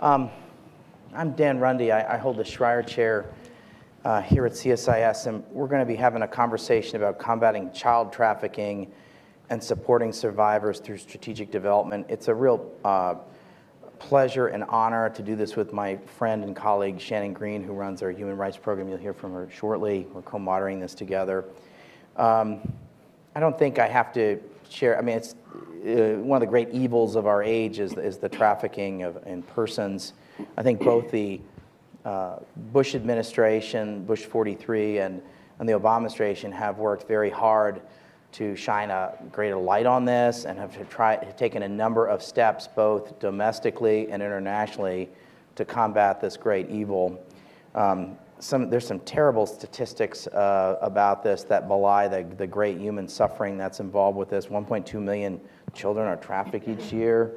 Um, I'm Dan Runde. I hold the Schreier Chair here at CSIS, and we're going to be having a conversation about combating child trafficking and supporting survivors through strategic development. It's a real pleasure and honor to do this with my friend and colleague Shannon Green, who runs our human rights program. You'll hear from her shortly. We're co-moderating this together. I don't think I have to share, I mean, it's one of the great evils of our age is the trafficking in persons. I think both the Bush administration, Bush 43, and the Obama administration have worked very hard to shine a greater light on this and have taken a number of steps, both domestically and internationally, to combat this great evil. There's some terrible statistics about this that belie the great human suffering that's involved with this. 1.2 million children are trafficked each year.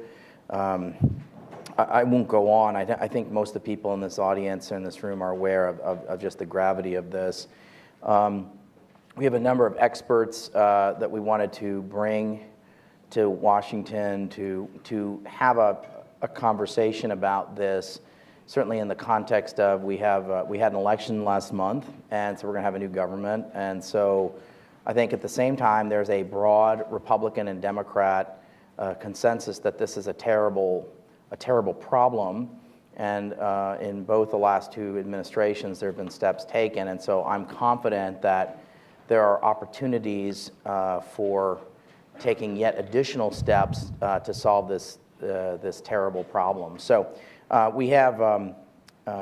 I won't go on. I think most of the people in this audience or in this room are aware of just the gravity of this. We have a number of experts that we wanted to bring to Washington to have a conversation about this, certainly in the context of we had an election last month, and so we're going to have a new government. And so I think at the same time, there's a broad Republican and Democrat consensus that this is a terrible problem. And in both the last two administrations, there have been steps taken. And so I'm confident that there are opportunities for taking yet additional steps to solve this terrible problem. So we have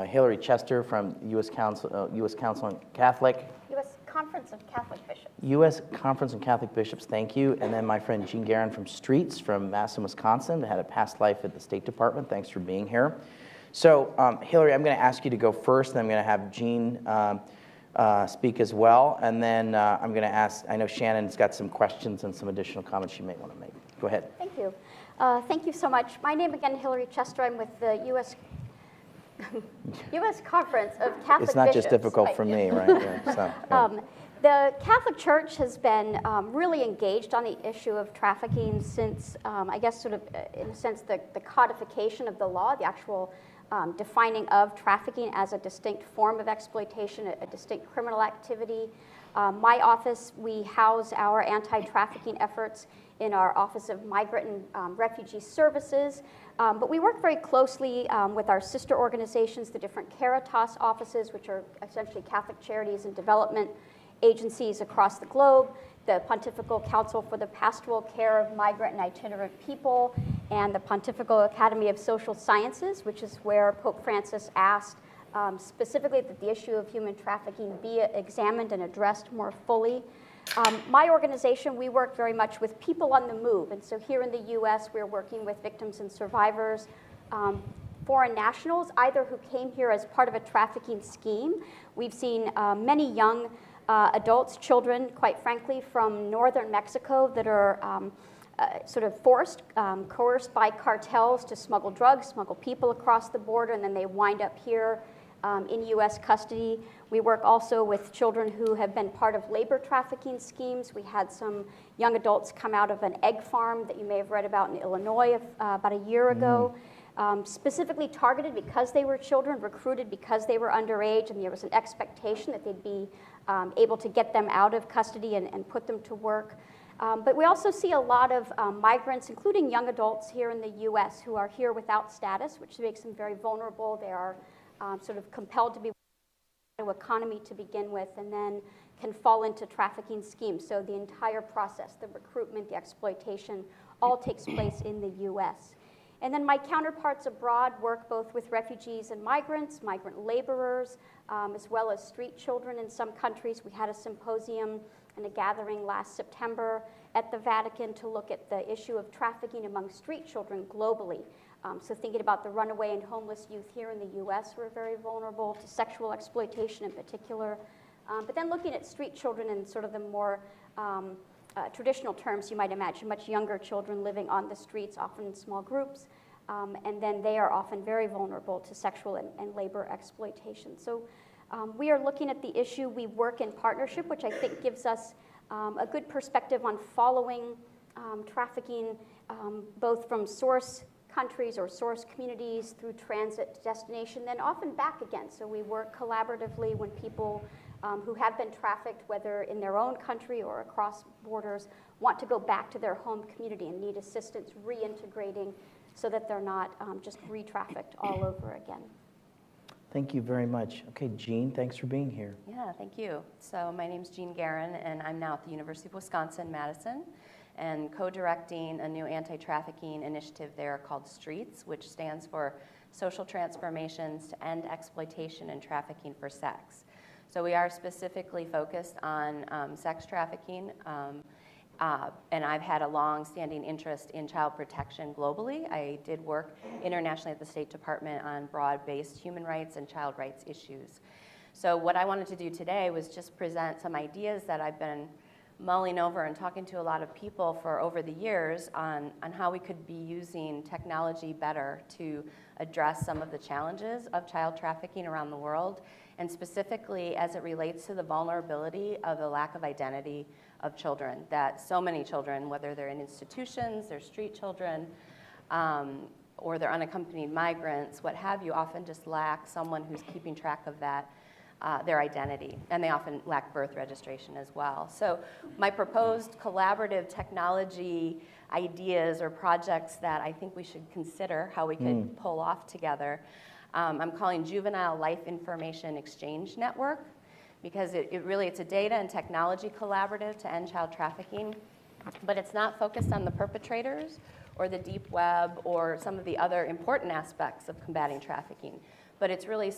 Hillary Chester from U.S. Council on Catholic. U.S. Conference of Catholic Bishops. U.S. Conference of Catholic Bishops, thank you. And then my friend Jean Guerin from Streets from Madison, Wisconsin, had a past life at the State Department. Thanks for being here. So Hillary, I'm going to ask you to go first, and I'm going to have Jean speak as well. And then I'm going to ask, I know Shannon's got some questions and some additional comments she may want to make. Go ahead. Thank you. Thank you so much. My name again, Hillary Chester. I'm with the U.S. Conference of Catholic Bishops. It's not just difficult for me, right? Yeah, so, yeah. The Catholic Church has been really engaged on the issue of trafficking since, I guess, sort of, in a sense, the codification of the law, the actual defining of trafficking as a distinct form of exploitation, a distinct criminal activity. My office, we house our anti-trafficking efforts in our Office of Migrant and Refugee Services, but we work very closely with our sister organizations, the different Caritas offices, which are essentially Catholic charities and development agencies across the globe, the Pontifical Council for the Pastoral Care of Migrant and Itinerant People, and the Pontifical Academy of Social Sciences, which is where Pope Francis asked specifically that the issue of human trafficking be examined and addressed more fully. My organization, we work very much with people on the move, and so here in the U.S., we're working with victims and survivors, foreign nationals, either who came here as part of a trafficking scheme. We've seen many young adults, children, quite frankly, from northern Mexico that are sort of coerced by cartels to smuggle drugs, smuggle people across the border, and then they wind up here in U.S. custody. We work also with children who have been part of labor trafficking schemes. We had some young adults come out of an egg farm that you may have read about in Illinois about a year ago. Specifically targeted because they were children, recruited because they were underage, and there was an expectation that they'd be able to get them out of custody and put them to work. But we also see a lot of migrants, including young adults here in the U.S. who are here without status, which makes them very vulnerable. They are sort of compelled to be in the economy to begin with, and then can fall into trafficking schemes. So the entire process, the recruitment, the exploitation, all takes place in the U.S. And then my counterparts abroad work both with refugees and migrants, migrant laborers, as well as street children in some countries. We had a symposium and a gathering last September at the Vatican to look at the issue of trafficking among street children globally. So thinking about the runaway and homeless youth here in the U.S. who are very vulnerable to sexual exploitation in particular. But then looking at street children in sort of the more traditional terms you might imagine, much younger children living on the streets, often in small groups, and then they are often very vulnerable to sexual and labor exploitation. So we are looking at the issue. We work in partnership, which I think gives us a good perspective on following trafficking, both from source countries or source communities through transit to destination, then often back again. So we work collaboratively when people who have been trafficked, whether in their own country or across borders, want to go back to their home community and need assistance reintegrating so that they're not just re-trafficked all over again. Thank you very much. Okay, Jean, thanks for being here. Yeah, thank you. So my name's Jean Guerin, and I'm now at the University of Wisconsin-Madison, and co-directing a new anti-trafficking initiative there called STREETS, which stands for Social Transformations to End Exploitation and Trafficking for Sex. So we are specifically focused on sex trafficking, and I've had a long-standing interest in child protection globally. I did work internationally at the State Department on broad-based human rights and child rights issues. So what I wanted to do today was just present some ideas that I've been mulling over and talking to a lot of people for over the years on how we could be using technology better to address some of the challenges of child trafficking around the world, and specifically as it relates to the vulnerability of the lack of identity of children, that so many children, whether they're in institutions, they're street children, or they're unaccompanied migrants, what have you, often just lack someone who's keeping track of that, their identity, and they often lack birth registration as well. So my proposed collaborative technology ideas or projects that I think we should consider how we could pull off together, I'm calling Juvenile Life Information Exchange Network, because it's a data and technology collaborative to end child trafficking, but it's not focused on the perpetrators or the deep web or some of the other important aspects of combating trafficking. But it's really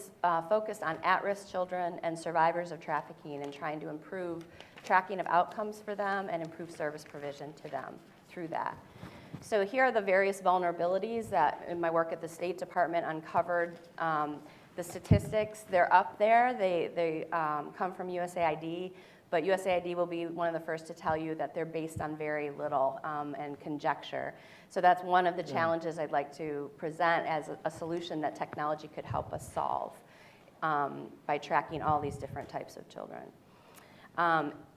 focused on at-risk children and survivors of trafficking and trying to improve tracking of outcomes for them and improve service provision to them through that. So here are the various vulnerabilities that in my work at the State Department uncovered. The statistics, they're up there. They come from USAID, but USAID will be one of the first to tell you that they're based on very little and conjecture. So that's one of the challenges I'd like to present as a solution that technology could help us solve by tracking all these different types of children.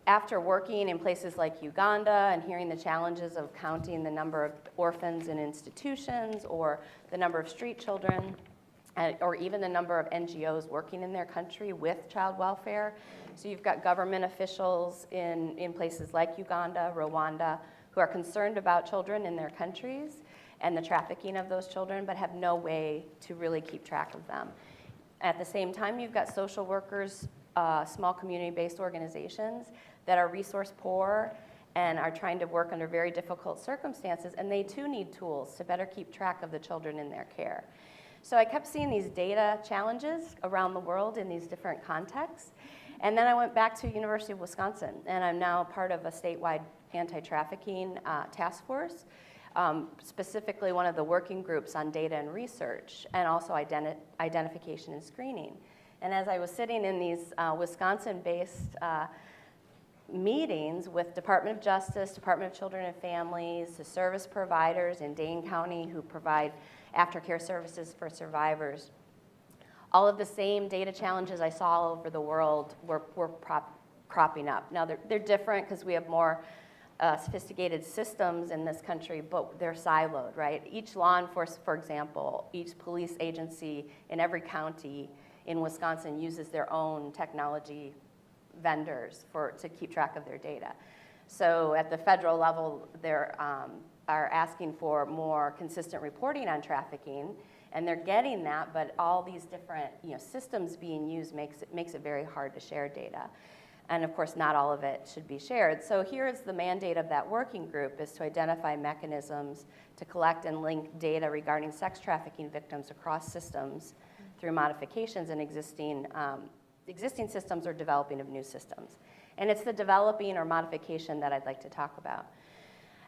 After working in places like Uganda and hearing the challenges of counting the number of orphans in institutions or the number of street children, or even the number of NGOs working in their country with child welfare. So you've got government officials in places like Uganda, Rwanda, who are concerned about children in their countries and the trafficking of those children, but have no way to really keep track of them. At the same time, you've got social workers, small community-based organizations that are resource poor and are trying to work under very difficult circumstances, and they too need tools to better keep track of the children in their care. So I kept seeing these data challenges around the world in these different contexts. And then I went back to University of Wisconsin, and I'm now part of a statewide anti-trafficking task force, specifically one of the working groups on data and research, and also identification and screening. And as I was sitting in these Wisconsin-based meetings with Department of Justice, Department of Children and Families, the service providers in Dane County who provide aftercare services for survivors, all of the same data challenges I saw all over the world were cropping up. Now, they're different because we have more sophisticated systems in this country, but they're siloed, right? Each law enforcement, for example, each police agency in every county in Wisconsin uses their own technology vendors to keep track of their data. So at the federal level, they're are asking for more consistent reporting on trafficking, and they're getting that, but all these different systems being used makes it very hard to share data. And of course, not all of it should be shared. So here is the mandate of that working group, is to identify mechanisms to collect and link data regarding sex trafficking victims across systems through modifications in existing systems or developing of new systems. And it's the developing or modification that I'd like to talk about.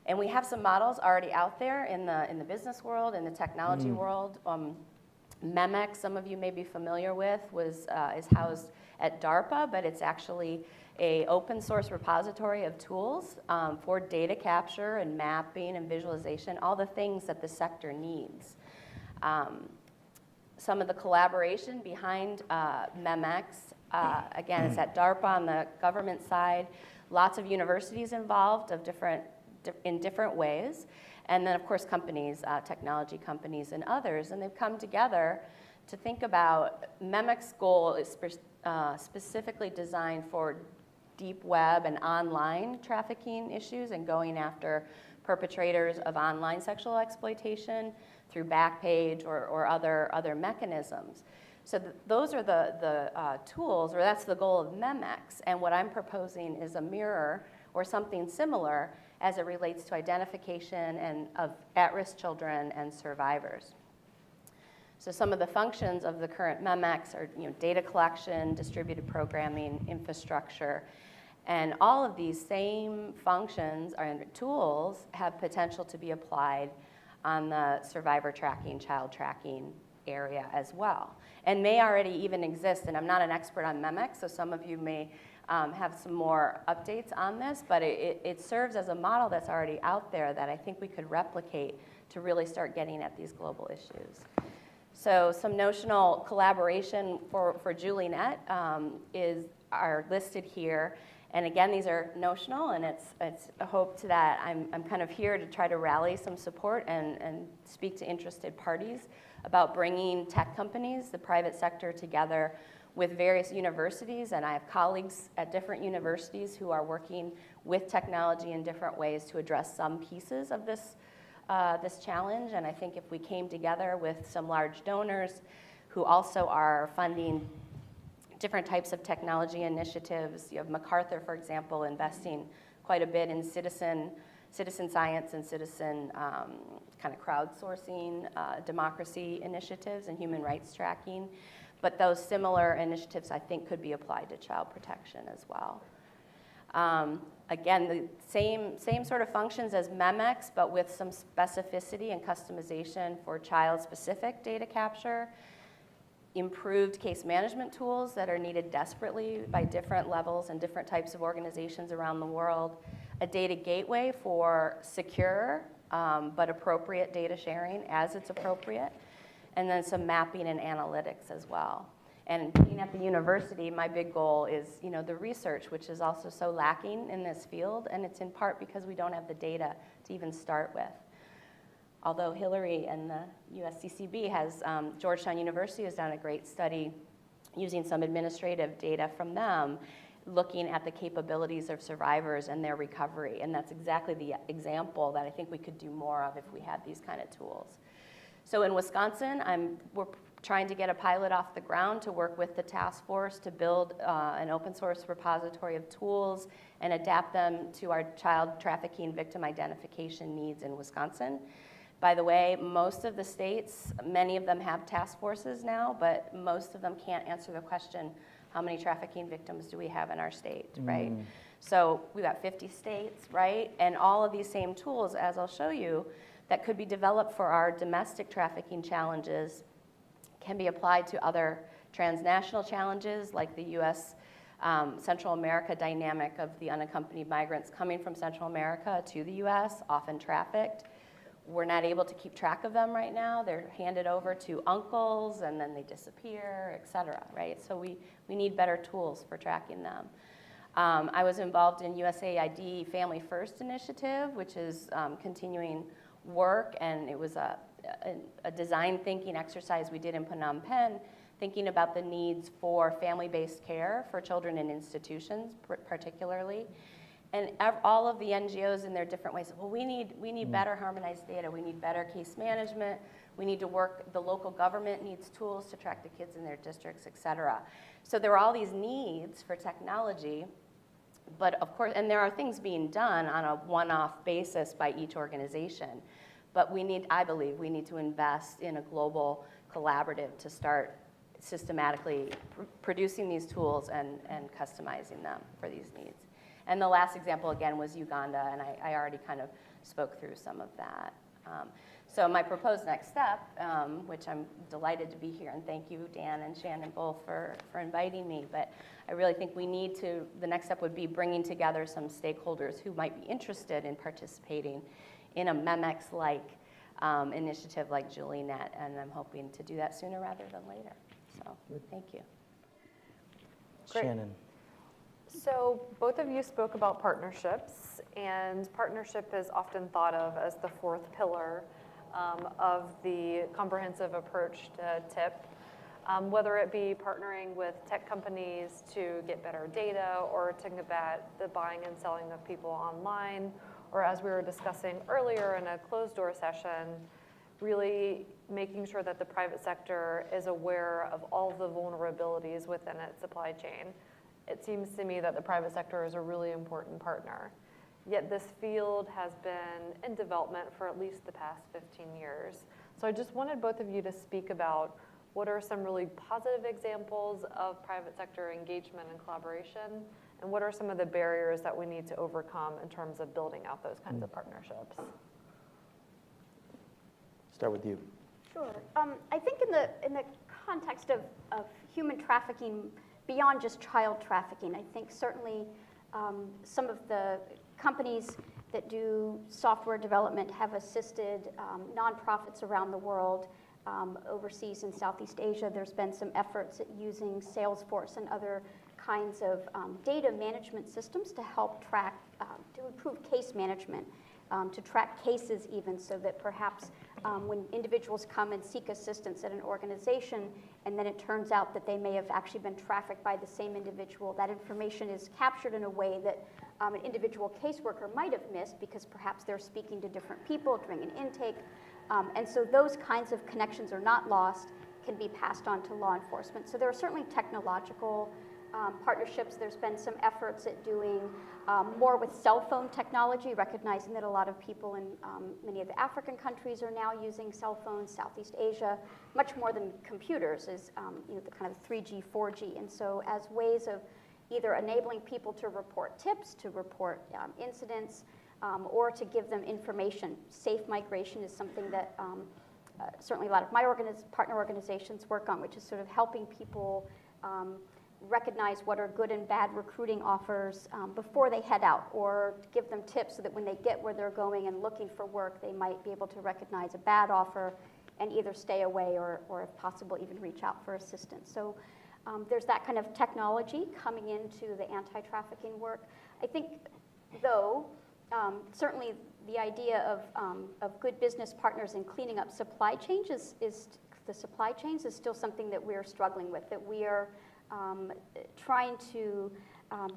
And we have some models already out there in the business world, in the technology world. MEMEX, some of you may be familiar with, is housed at DARPA, but it's actually an open source repository of tools for data capture and mapping and visualization, all the things that the sector needs. Some of the collaboration behind MEMEX, again, it's at DARPA on the government side, lots of universities involved in different ways. And then, of course, companies, technology companies and others, and they've come together to think about MEMEC's goal is specifically designed for deep web and online trafficking issues and going after perpetrators of online sexual exploitation through Backpage or other mechanisms. So those are the tools, or that's the goal of MEMEX. And what I'm proposing is a mirror or something similar as it relates to identification and of at-risk children and survivors. So some of the functions of the current MEMEX are data collection, distributed programming, infrastructure, and all of these same functions and tools have potential to be applied on the survivor tracking, child tracking area as well, and may already even exist. And I'm not an expert on MEMEX, so some of you may have some more updates on this, but it serves as a model that's already out there that I think we could replicate to really start getting at these global issues. So some notional collaboration for JulieNet are listed here. And again, these are notional, and it's a hope to that I'm kind of here to try to rally some support and speak to interested parties about bringing tech companies, the private sector, together with various universities. And I have colleagues at different universities who are working with technology in different ways to address some pieces of this challenge. And I think if we came together with some large donors who also are funding different types of technology initiatives. You have MacArthur, for example, investing quite a bit in citizen science and citizen kind of crowdsourcing democracy initiatives and human rights tracking. But those similar initiatives, I think, could be applied to child protection as well. Again, the same sort of functions as MEMEX, but with some specificity and customization for child-specific data capture, improved case management tools that are needed desperately by different levels and different types of organizations around the world, a data gateway for secure but appropriate data sharing as it's appropriate, and then some mapping and analytics as well. And being at the university, my big goal is the research, which is also so lacking in this field, and it's in part because we don't have the data to even start with. Although Hillary and the USCCB Georgetown University has done a great study using some administrative data from them, looking at the capabilities of survivors and their recovery. And that's exactly the example that I think we could do more of if we had these kind of tools. So in Wisconsin, we're trying to get a pilot off the ground to work with the task force to build an open source repository of tools and adapt them to our child trafficking victim identification needs in Wisconsin. By the way, most of the states, many of them have task forces now, but most of them can't answer the question, how many trafficking victims do we have in our state, right? So we've got 50 states, right? And all of these same tools, as I'll show you, that could be developed for our domestic trafficking challenges can be applied to other transnational challenges like the U.S. Central America dynamic of the unaccompanied migrants coming from Central America to the U.S., often trafficked. We're not able to keep track of them right now. They're handed over to uncles and then they disappear, et cetera, right? So we need better tools for tracking them. I was involved in USAID Family First Initiative, which is continuing work, and it was a design thinking exercise we did in Phnom Penh, thinking about the needs for family-based care for children in institutions, particularly. And all of the NGOs in their different ways, well, we need better harmonized data. We need better case management. We need to work, the local government needs tools to track the kids in their districts, et cetera. So there are all these needs for technology, but of course, and there are things being done on a one-off basis by each organization. But I believe we need to invest in a global collaborative to start systematically producing these tools and customizing them for these needs. And the last example, again, was Uganda, and I already kind of spoke through some of that. So my proposed next step, which I'm delighted to be here, and thank you, Dan and Shannon, both for inviting me, but I really think the next step would be bringing together some stakeholders who might be interested in participating in a MEMEX-like initiative like JulieNet, and I'm hoping to do that sooner rather than later. So thank you. Shannon. So both of you spoke about partnerships, and partnership is often thought of as the fourth pillar of the comprehensive approach to TIP. Whether it be partnering with tech companies to get better data or to combat the buying and selling of people online, or as we were discussing earlier in a closed door session, really making sure that the private sector is aware of all the vulnerabilities within its supply chain. It seems to me that the private sector is a really important partner. Yet this field has been in development for at least the past 15 years. So I just wanted both of you to speak about what are some really positive examples of private sector engagement and collaboration, and what are some of the barriers that we need to overcome in terms of building out those kinds of partnerships? Start with you. Sure. I think in the context of human trafficking beyond just child trafficking, I think certainly some of the companies that do software development have assisted nonprofits around the world. Overseas in Southeast Asia, there's been some efforts at using Salesforce and other kinds of data management systems to help track, to improve case management, to track cases even, so that perhaps when individuals come and seek assistance at an organization and then it turns out that they may have actually been trafficked by the same individual, that information is captured in a way that an individual caseworker might have missed because perhaps they're speaking to different people during an intake. And so those kinds of connections are not lost, can be passed on to law enforcement. So there are certainly technological partnerships. There's been some efforts at doing more with cell phone technology, recognizing that a lot of people in many of the African countries are now using cell phones. Southeast Asia, much more than computers, is the kind of 3G, 4G. And so as ways of either enabling people to report tips, to report incidents, or to give them information. Safe migration is something that certainly a lot of my partner organizations work on, which is sort of helping people recognize what are good and bad recruiting offers before they head out, or give them tips so that when they get where they're going and looking for work, they might be able to recognize a bad offer and either stay away or if possible, even reach out for assistance. So there's that kind of technology coming into the anti-trafficking work. I think, though, certainly the idea of good business partners in cleaning up supply chains is still something that we're struggling with, that we are trying to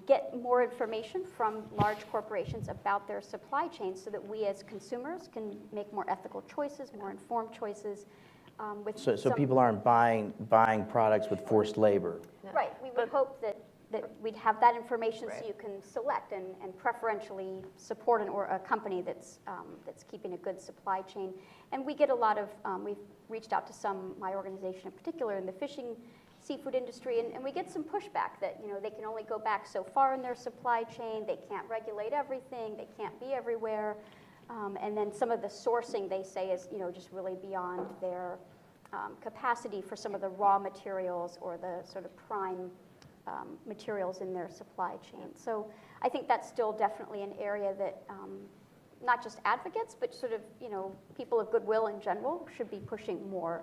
get more information from large corporations about their supply chains so that we as consumers can make more ethical choices, more informed choices. So people aren't buying products with forced labor. Right. We would hope that we'd have that information so you can select and preferentially support a company that's keeping a good supply chain. And we get a lot of, we've reached out to my organization in particular, in the fishing seafood industry, and we get some pushback that they can only go back so far in their supply chain, they can't regulate everything, they can't be everywhere. And then some of the sourcing, they say, is just really beyond their capacity for some of the raw materials or the sort of prime materials in their supply chain. So I think that's still definitely an area that not just advocates, but sort of people of goodwill in general should be pushing more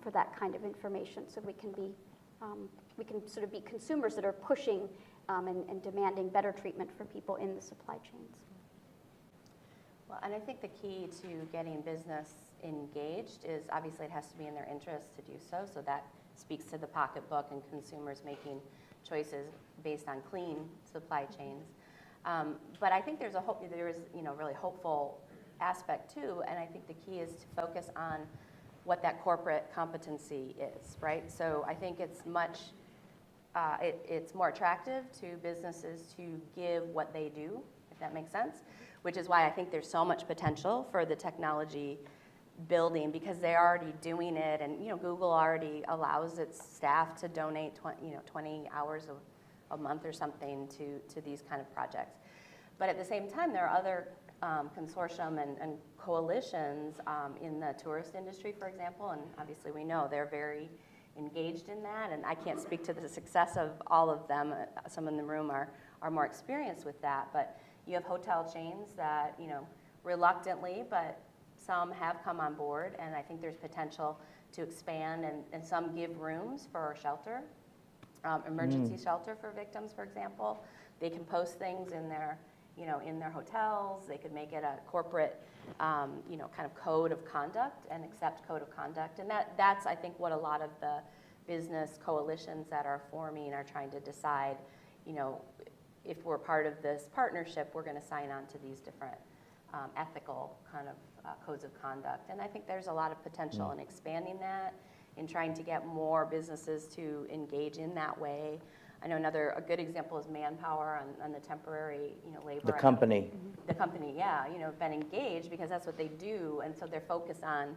for that kind of information, so we can sort of be consumers that are pushing and demanding better treatment for people in the supply chains. Well, and I think the key to getting business engaged is obviously it has to be in their interest to do so. So that speaks to the pocketbook and consumers making choices based on clean supply chains. But I think there is really hopeful aspect too, and I think the key is to focus on what that corporate competency is, right? So I think it's it's more attractive to businesses to give what they do, if that makes sense, which is why I think there's so much potential for the technology building, because they're already doing it, and Google already allows its staff to donate 20 hours a month or something to these kind of projects. But at the same time, there are other consortium and coalitions in the tourist industry, for example, and obviously we know they're very engaged in that, and I can't speak to the success of all of them. Some in the room are more experienced with that, but you have hotel chains that, reluctantly, but some have come on board, and I think there's potential to expand, and some give rooms for shelter. emergency shelter for victims, for example. They can post things in their, in their hotels. They could make it a corporate, kind of code of conduct and accept code of conduct. And that's, I think, what a lot of the business coalitions that are forming are trying to decide, if we're part of this partnership, we're going to sign on to these different ethical kind of codes of conduct. And I think there's a lot of potential in expanding that, in trying to get more businesses to engage in that way. I know a good example is Manpower on the temporary, labor. The company. The company, yeah, been engaged because that's what they do, and so they're focused on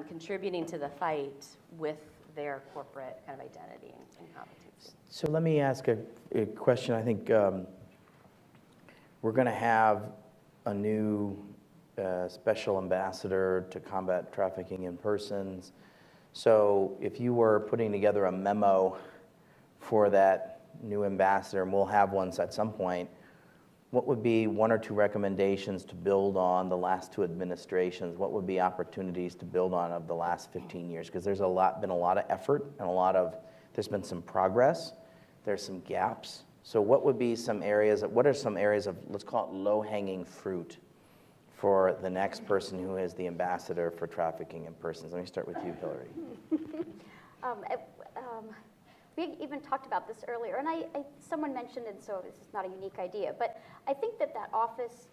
contributing to the fight with their corporate kind of identity and competency. So let me ask a question. I think we're going to have a new special ambassador to combat trafficking in persons. So if you were putting together a memo for that new ambassador, and we'll have one at some point, what would be one or two recommendations to build on the last two administrations? What would be opportunities to build on of the last 15 years? Because there's been a lot of effort and there's been some progress. There's some gaps. So what would be some areas, what are some areas of, let's call it low-hanging fruit for the next person who is the ambassador for trafficking in persons? Let me start with you, Hillary. We even talked about this earlier, and someone mentioned, and so this is not a unique idea, but I think that office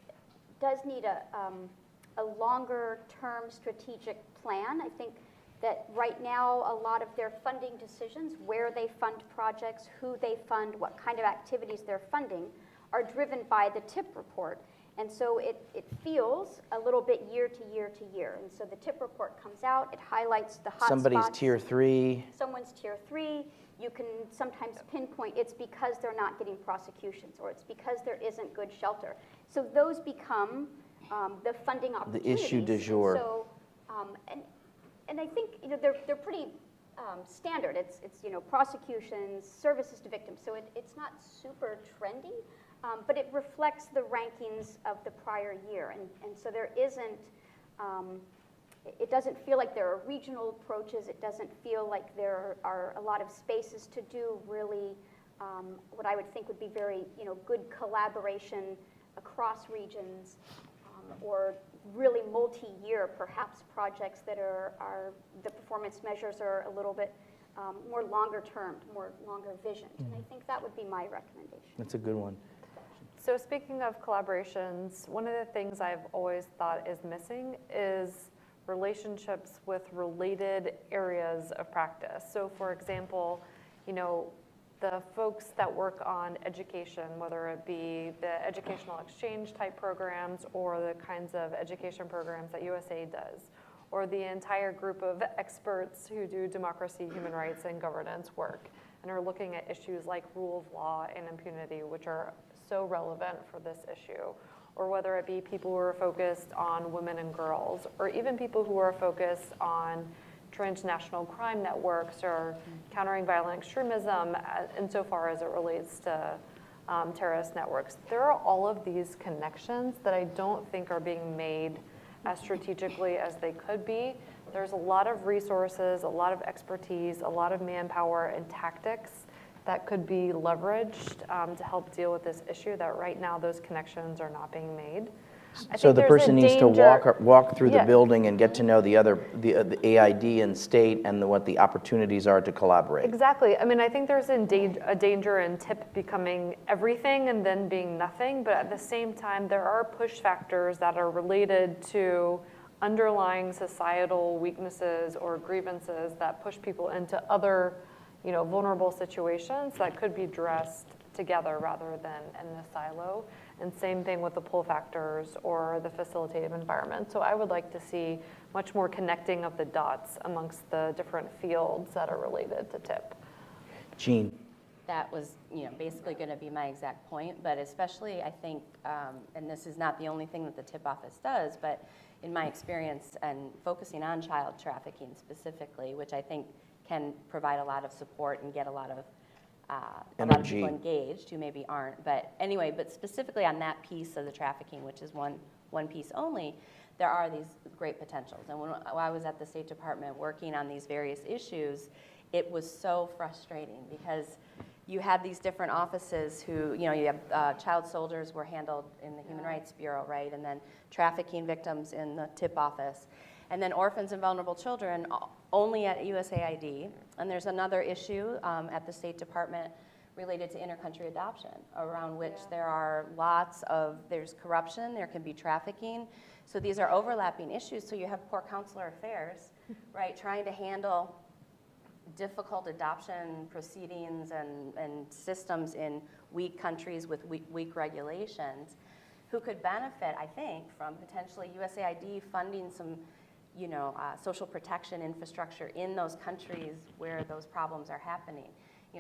does need a longer-term strategic plan. I think that right now a lot of their funding decisions, where they fund projects, who they fund, what kind of activities they're funding, are driven by the TIP report. And so it feels a little bit year to year to year. And so the TIP report comes out, it highlights the hot Somebody's spots. tier 3. Someone's tier 3. You can sometimes pinpoint it's because they're not getting prosecutions, or it's because there isn't good shelter. So those become the funding opportunities. The issue du jour. And so, and I think they're pretty standard. It's prosecutions, services to victims. So it's not super trendy, but it reflects the rankings of the prior year. And so there isn't. It doesn't feel like there are regional approaches. It doesn't feel like there are a lot of spaces to do really what I would think would be very good collaboration across regions, or really multi-year perhaps projects that are the performance measures are a little bit more longer term, more longer visioned. And I think that would be my recommendation. That's a good one. So speaking of collaborations, one of the things I've always thought is missing is relationships with related areas of practice. So for example, the folks that work on education, whether it be the educational exchange type programs or the kinds of education programs that USAID does, or the entire group of experts who do democracy, human rights, and governance work, and are looking at issues like rule of law and impunity, which are so relevant for this issue, or whether it be people who are focused on women and girls, or even people who are focused on transnational crime networks or countering violent extremism insofar as it relates to terrorist networks. There are all of these connections that I don't think are being made as strategically as they could be. There's a lot of resources, a lot of expertise, a lot of manpower and tactics that could be leveraged to help deal with this issue that right now those connections are not being made. So the person needs to walk through the building and get to know the AID and state and what the opportunities are to collaborate. Exactly. I mean, I think there's a danger in TIP becoming everything and then being nothing, but at the same time, there are push factors that are related to underlying societal weaknesses or grievances that push people into other vulnerable situations that could be addressed together rather than in the silo. And same thing with the pull factors or the facilitative environment. So I would like to see much more connecting of the dots amongst the different fields that are related to TIP. Jean. That was basically going to be my exact point, but especially I think, and this is not the only thing that the TIP office does, but in my experience and focusing on child trafficking specifically, which I think can provide a lot of support and get a lot of people engaged who maybe aren't. But anyway, but specifically on that piece of the trafficking, which is one piece only, there are these great potentials. And when I was at the State Department working on these various issues, it was so frustrating because you had these different offices who, you have child soldiers were handled in the Human Rights Bureau, right? And then trafficking victims in the TIP office. And then orphans and vulnerable children only at USAID. And there's another issue at the State Department related to intercountry adoption, around which there are there's corruption, there can be trafficking. So these are overlapping issues. So you have poor consular affairs, right, trying to handle difficult adoption proceedings and systems in weak countries with weak regulations, who could benefit, I think, from potentially USAID funding some, social protection infrastructure in those countries where those problems are happening.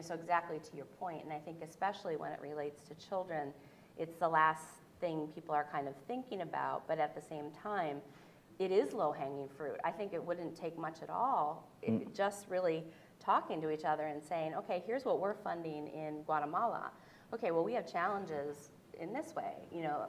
So exactly to your point, and I think especially when it relates to children, it's the last thing people are kind of thinking about, but at the same time, it is low-hanging fruit. I think it wouldn't take much at all, just really talking to each other and saying, okay, here's what we're funding in Guatemala. Okay, well, we have challenges in this way,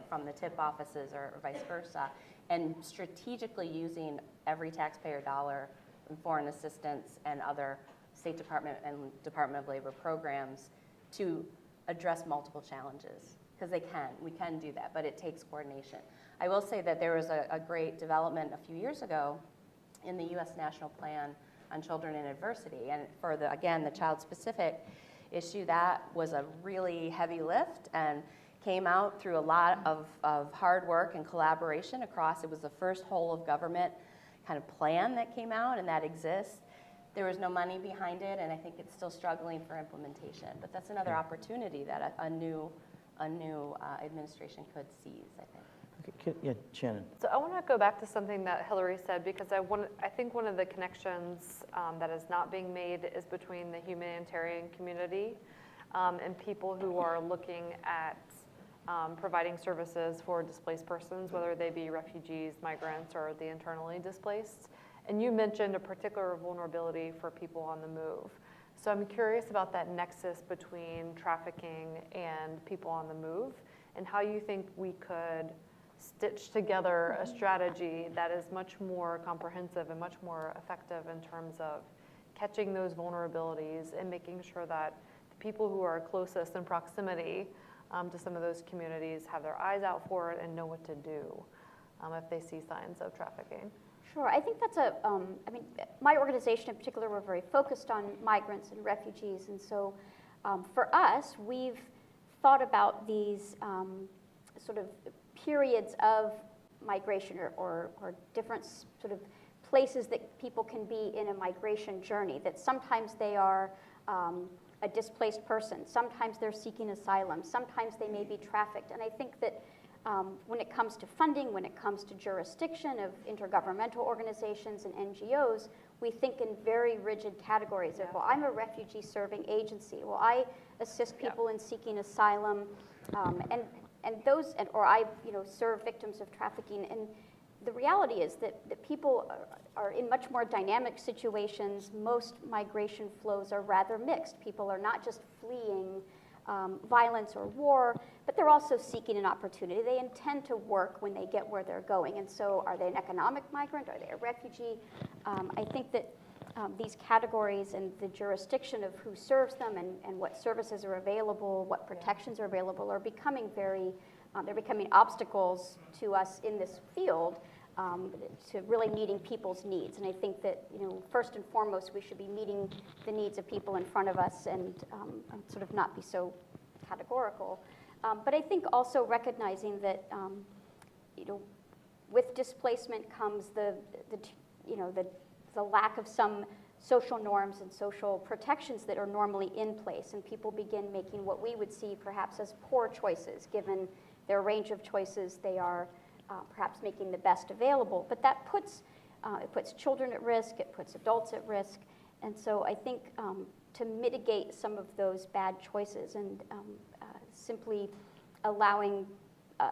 from the TIP offices or vice versa, and strategically using every taxpayer dollar in foreign assistance and other State Department and Department of Labor programs to address multiple challenges, because we can do that, but it takes coordination. I will say that there was a great development a few years ago in the U.S. National Plan on Children in Adversity, and for the child-specific issue, that was a really heavy lift and came out through a lot of hard work and collaboration across. It was the first whole of government kind of plan that came out, and that exists. There was no money behind it, and I think it's still struggling for implementation. But that's another opportunity that a new administration could seize, I think. Okay, yeah, Shannon. So I want to go back to something that Hillary said, because I think one of the connections that is not being made is between the humanitarian community and people who are looking at providing services for displaced persons, whether they be refugees, migrants, or the internally displaced. And you mentioned a particular vulnerability for people on the move. So I'm curious about that nexus between trafficking and people on the move, and how you think we could stitch together a strategy that is much more comprehensive and much more effective in terms of catching those vulnerabilities and making sure that the people who are closest in proximity to some of those communities have their eyes out for it and know what to do if they see signs of trafficking. Sure, I think that's my organization in particular, we're very focused on migrants and refugees, and so for us, we've thought about these sort of periods of migration or different sort of places that people can be in a migration journey, that sometimes they are a displaced person, sometimes they're seeking asylum, sometimes they may be trafficked, and I think that when it comes to funding, when it comes to jurisdiction of intergovernmental organizations and NGOs, we think in very rigid categories of, well, I'm a refugee-serving agency. Well, I assist people in seeking asylum, or I, serve victims of trafficking. And the reality is that people are in much more dynamic situations. Most migration flows are rather mixed. People are not just fleeing violence or war, but they're also seeking an opportunity. They intend to work when they get where they're going. And so are they an economic migrant? Are they a refugee? I think that these categories and the jurisdiction of who serves them and what services are available, what protections are available, are becoming they're becoming obstacles to us in this field to really meeting people's needs. And I think that, first and foremost, we should be meeting the needs of people in front of us and sort of not be so categorical. But I think also recognizing that, with displacement comes the lack of some social norms and social protections that are normally in place, and people begin making what we would see perhaps as poor choices, given their range of choices. They are perhaps making the best available, but that it puts children at risk, it puts adults at risk, and so I think to mitigate some of those bad choices and simply allowing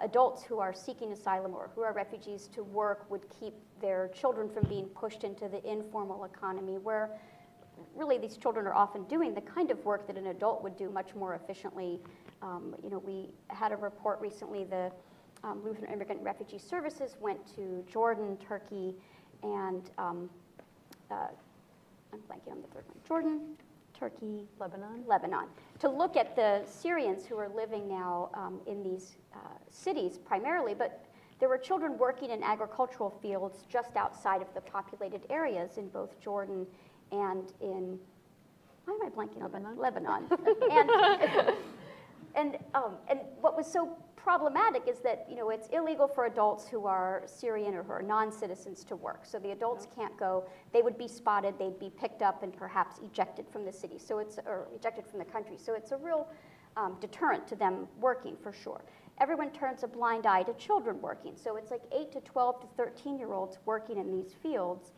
adults who are seeking asylum or who are refugees to work would keep their children from being pushed into the informal economy, where really these children are often doing the kind of work that an adult would do much more efficiently. We had a report recently, the Lutheran Immigrant Refugee Services went to Jordan, Turkey, and I'm blanking on the third one, Jordan, Turkey, Lebanon. to look at the Syrians who are living now in these cities primarily, but there were children working in agricultural fields just outside of the populated areas in both Jordan and in, why am I blanking on Lebanon? And what was so problematic is that, you know, it's illegal for adults who are Syrian or who are non-citizens to work. So the adults can't go. They would be spotted. They'd be picked up and perhaps ejected from the city. So it's or ejected from the country. So it's a real deterrent to them working for sure. Everyone turns a blind eye to children working. So it's like 8 to 12 to 13-year-olds working in these fields.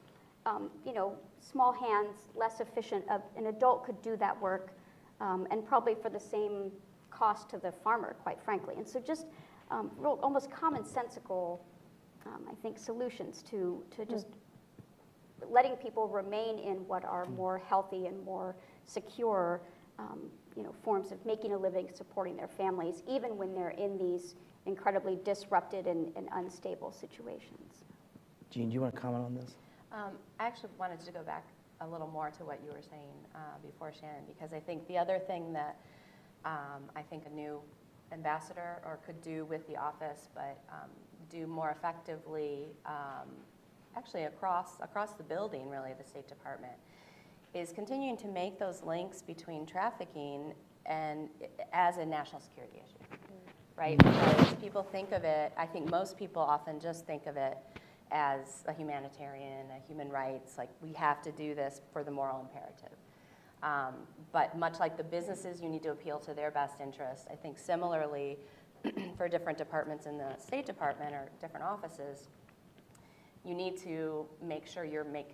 You know, small hands, less efficient. An adult could do that work, and probably for the same cost to the farmer, quite frankly. And so just real, almost commonsensical, I think, solutions to just letting people remain in what are more healthy and more secure, you know, forms of making a living, supporting their families, even when they're in these incredibly disrupted and unstable situations. Jean, do you want to comment on this? I actually wanted to go back a little more to what you were saying before, Shannon, because I think the other thing that I think a new ambassador or could do with the office, but do more effectively, actually across the building, really, the State Department, is continuing to make those links between trafficking and as a national security issue, right? Because people think of it, I think most people often just think of it as a humanitarian, a human rights, like we have to do this for the moral imperative. But much like the businesses, you need to appeal to their best interests. I think similarly, for different departments in the State Department or different offices, you need to make sure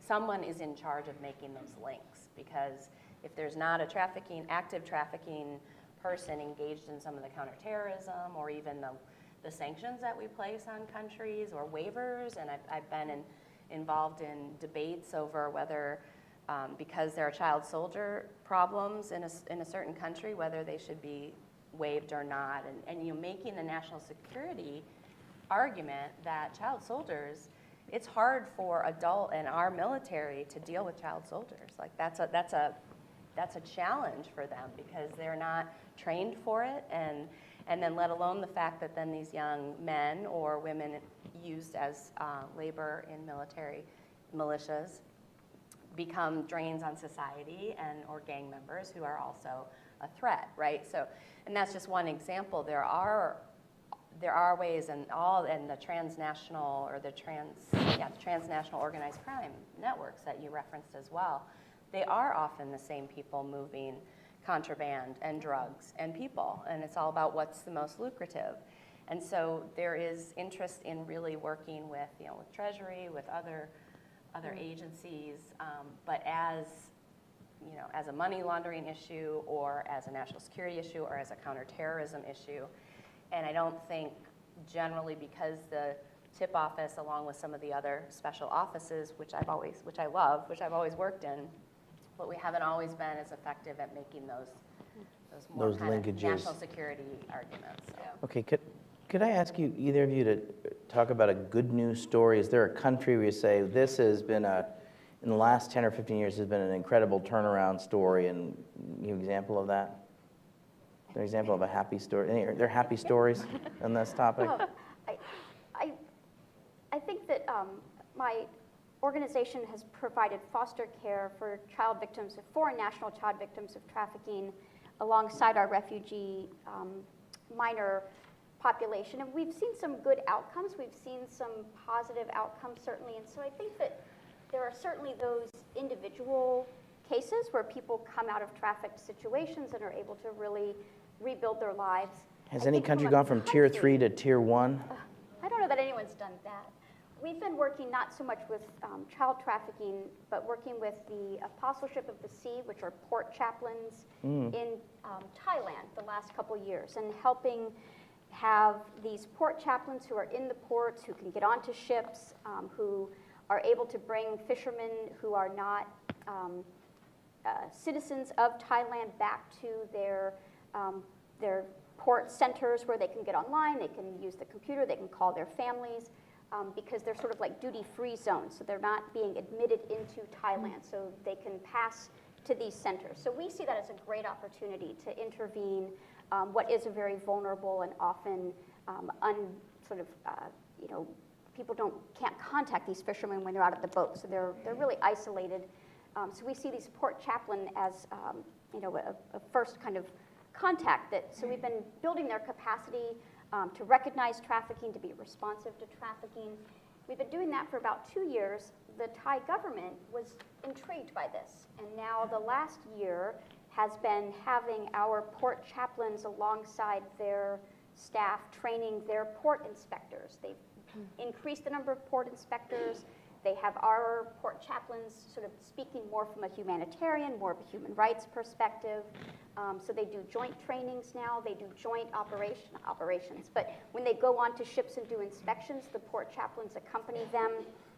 someone is in charge of making those links, because if there's not a active trafficking person engaged in some of the counterterrorism or even the sanctions that we place on countries or waivers, and I've been involved in debates over whether because there are child soldier problems in a certain country, whether they should be waived or not, and you know, making the national security argument that child soldiers, it's hard for adult and our military to deal with child soldiers. Like that's a challenge for them because they're not trained for it, and then let alone the fact that then these young men or women used as labor in military militias become drains on society or gang members who are also a threat, right? So, and that's just one example. There are ways, and the transnational or the transnational organized crime networks that you referenced as well, they are often the same people moving contraband and drugs and people, and it's all about what's the most lucrative. And so there is interest in really working with, you know, with Treasury, with other agencies, but as, you know, as a money laundering issue or as a national security issue or as a counterterrorism issue. And I don't think generally, because the TIP office, along with some of the other special offices, which I've always worked in, but we haven't always been as effective at making those more Those kind of linkages. national security arguments. So. Okay, could I ask you, either of you, to talk about a good news story? Is there a country where you say, this has been in the last 10 or 15 years, has been an incredible turnaround story, and you have an example of that? Is there an example of a happy story? Are there happy stories on this topic? Well, I think that my organization has provided foster care for child victims, foreign national child victims of trafficking, alongside our refugee minor population. And we've seen some good outcomes. We've seen some positive outcomes, certainly. And so I think that there are certainly those individual cases where people come out of trafficked situations and are able to really rebuild their lives. Has I any think country a gone from tier country- 3 to tier 1? I don't know that anyone's done that. We've been working not so much with child trafficking, but working with the Apostleship of the Sea, which are port chaplains in Thailand the last couple years, and helping have these port chaplains who are in the ports, who can get onto ships, who are able to bring fishermen who are not citizens of Thailand back to their port centers where they can get online, they can use the computer, they can call their families. because they're sort of like duty-free zones, so they're not being admitted into Thailand, so they can pass to these centers. So we see that as a great opportunity to intervene what is a very vulnerable and often people can't contact these fishermen when they're out at the boat, so they're really isolated. So we see these port chaplain as a first kind of contact. So we've been building their capacity to recognize trafficking, to be responsive to trafficking. We've been doing that for about 2 years. The Thai government was intrigued by this, and now the last year has been having our port chaplains alongside their staff training their port inspectors. They've increased the number of port inspectors. They have our port chaplains sort of speaking more from a humanitarian, more of a human rights perspective. So they do joint trainings now. They do joint operations. But when they go onto ships and do inspections, the port chaplains accompany them.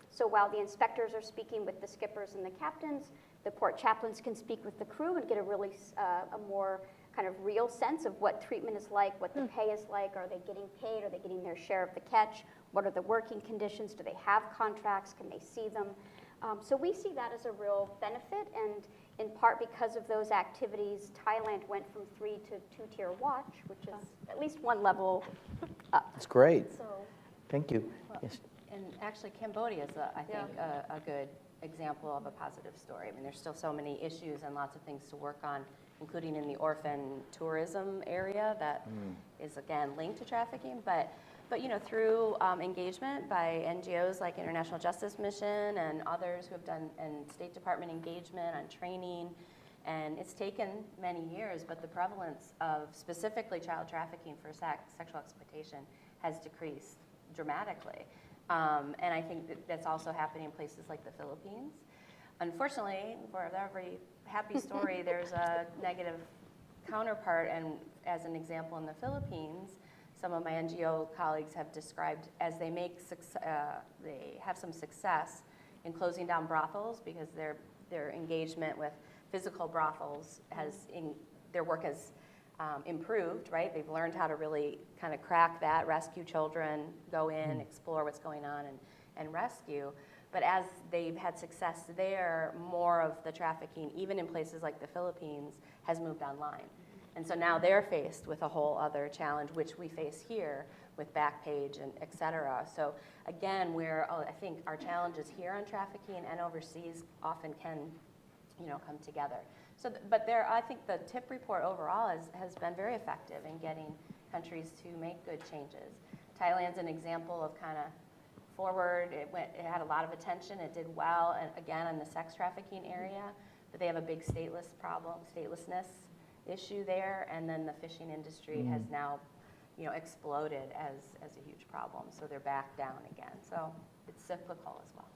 So while the inspectors are speaking with the skippers and the captains, the port chaplains can speak with the crew and get a really a more kind of real sense of what treatment is like, what the pay is like. Are they getting paid? Are they getting their share of the catch? What are the working conditions? Do they have contracts? Can they see them? So we see that as a real benefit, and in part because of those activities, Thailand went from 3 to 2-tier watch, which is at least one level up. That's great. So, Thank you. Well, Yes. And actually, Cambodia is, I think, a good example of a positive story. I mean, there's still so many issues and lots of things to work on, including in the orphan tourism area that is, again, linked to trafficking. But through engagement by NGOs like International Justice Mission and others who have done, and State Department engagement on training, and it's taken many years, but the prevalence of specifically child trafficking for sexual exploitation has decreased dramatically. And I think that's also happening in places like the Philippines. Unfortunately, for every happy story, there's a negative counterpart, and as an example, in the Philippines, some of my NGO colleagues have described as they have some success in closing down brothels because their engagement with physical brothels their work has improved, right? They've learned how to really kind of crack that, rescue children, go in, explore what's going on, and rescue. But as they've had success there, more of the trafficking, even in places like the Philippines, has moved online. And so now they're faced with a whole other challenge, which we face here with Backpage and et cetera. So again, I think our challenges here on trafficking and overseas often can, come together. So, I think the TIP report overall has been very effective in getting countries to make good changes. Thailand's an example of kind of forward. It had a lot of attention. It did well, and again, in the sex trafficking area, but they have a big statelessness issue there, and then the fishing industry has now, exploded as a huge problem. So they're back down again. So it's cyclical as well.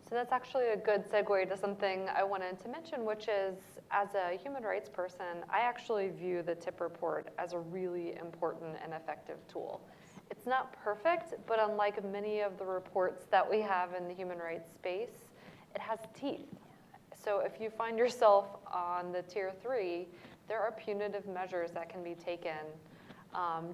So that's actually a good segue to something I wanted to mention, which is, as a human rights person, I actually view the TIP report as a really important and effective tool. It's not perfect, but unlike many of the reports that we have in the human rights space, it has teeth. So if you find yourself on the tier 3, there are punitive measures that can be taken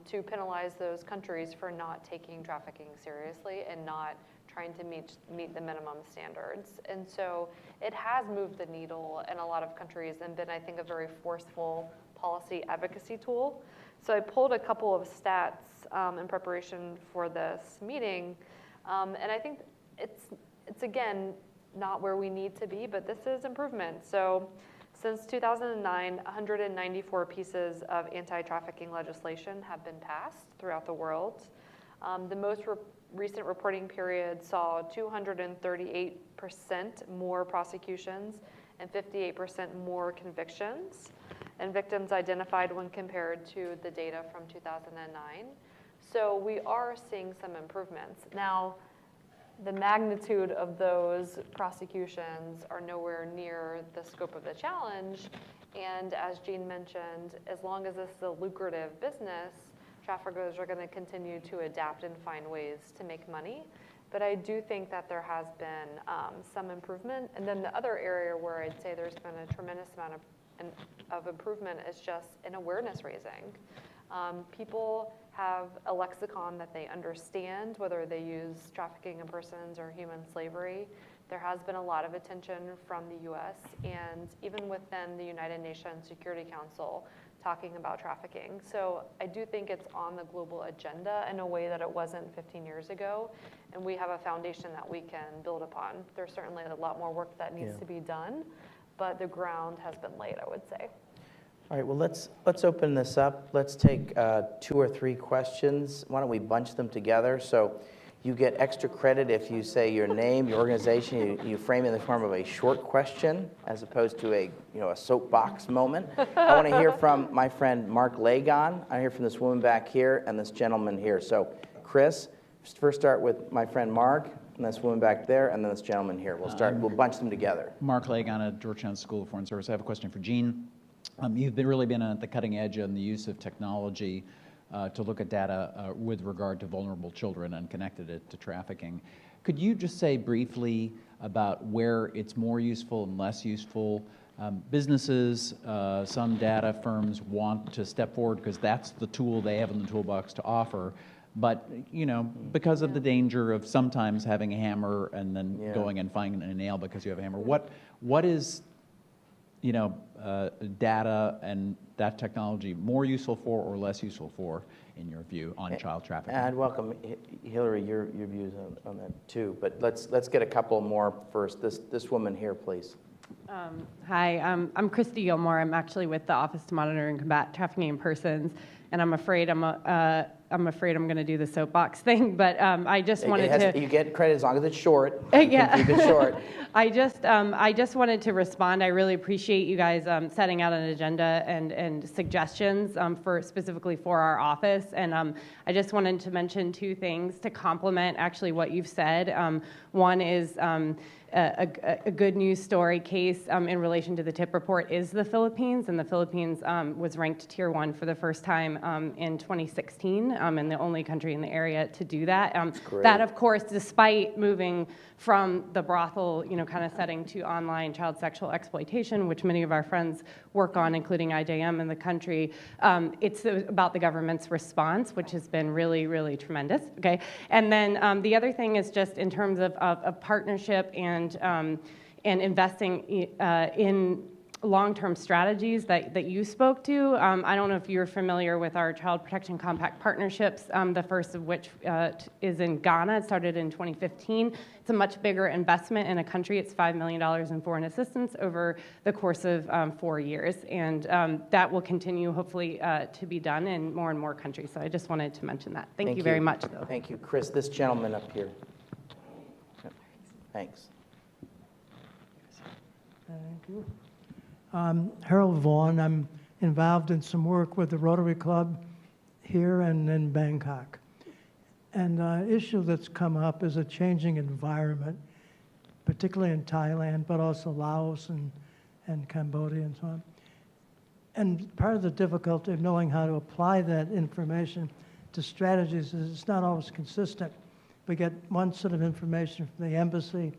to penalize those countries for not taking trafficking seriously and not trying to meet the minimum standards. And so it has moved the needle in a lot of countries and been, I think, a very forceful policy advocacy tool. So I pulled a couple of stats in preparation for this meeting, and I think it's again, not where we need to be, but this is improvement. So since 2009, 194 pieces of anti-trafficking legislation have been passed throughout the world. The most recent reporting period saw 238% more prosecutions and 58% more convictions, and victims identified when compared to the data from 2009. So we are seeing some improvements. Now, the magnitude of those prosecutions are nowhere near the scope of the challenge, and as Jean mentioned, as long as this is a lucrative business, traffickers are going to continue to adapt and find ways to make money. But I do think that there has been some improvement. And then the other area where I'd say there's been a tremendous amount of improvement is just in awareness raising. People have a lexicon that they understand, whether they use trafficking in persons or human slavery. There has been a lot of attention from the US and even within the United Nations Security Council talking about trafficking. So I do think it's on the global agenda in a way that it wasn't 15 years ago, and we have a foundation that we can build upon. There's certainly a lot more work that needs to be done, but the ground has been laid, I would say. All right, well, let's open this up. Let's take 2 or 3 questions. Why don't we bunch them together? So you get extra credit if you say your name, your organization, you frame it in the form of a short question as opposed to a soapbox moment. I want to hear from my friend Mark Lagon. I hear from this woman back here and this gentleman here. So Chris, first start with my friend Mark, and this woman back there, and then this gentleman here. We'll bunch them together. Mark Lagon at Georgetown School of Foreign Service. I have a question for Jean. You've really been at the cutting edge on the use of technology to look at data with regard to vulnerable children and connected it to trafficking. Could you just say briefly about where it's more useful and less useful? Businesses, some data firms want to step forward because that's the tool they have in the toolbox to offer. But, because of the danger of sometimes having a hammer and then going and finding a nail because you have a hammer, what is data and that technology more useful for or less useful for, in your view, on child trafficking? And I'd welcome, Hillary, your views on that too. But let's get a couple more first. This woman here, please. Hi, I'm Christy Gilmore. I'm actually with the Office to Monitor and Combat Trafficking in Persons, and I'm afraid I'm going to do the soapbox thing. But I just wanted to. You get credit as long as it's short. You can keep it short. I just wanted to respond. I really appreciate you guys setting out an agenda and suggestions specifically for our office. And I just wanted to mention 2 things to complement actually what you've said. One is a good news story case in relation to the TIP report is the Philippines, and the Philippines was ranked Tier 1 for the first time in 2016, and the only country in the area to do that. That, of course, despite moving from the brothel, kind of setting to online child sexual exploitation, which many of our friends work on, including IJM in the country, it's about the government's response, which has been really, really tremendous. Okay, and then the other thing is just in terms of partnership and investing in long-term strategies that you spoke to. I don't know if you're familiar with our Child Protection Compact partnerships, the first of which is in Ghana. It started in 2015. It's a much bigger investment in a country. It's $5 million in foreign assistance over the course of 4 years. And that will continue, hopefully, to be done in more and more countries. So I just wanted to mention that. Thank you very much, though. Thank you. Chris, this gentleman up here. Thanks. Thank you. Harold Vaughn. I'm involved in some work with the Rotary Club here and in Bangkok. And the issue that's come up is a changing environment, particularly in Thailand, but also Laos and Cambodia and so on. And part of the difficulty of knowing how to apply that information to strategies is it's not always consistent. We get one set of information from the embassy,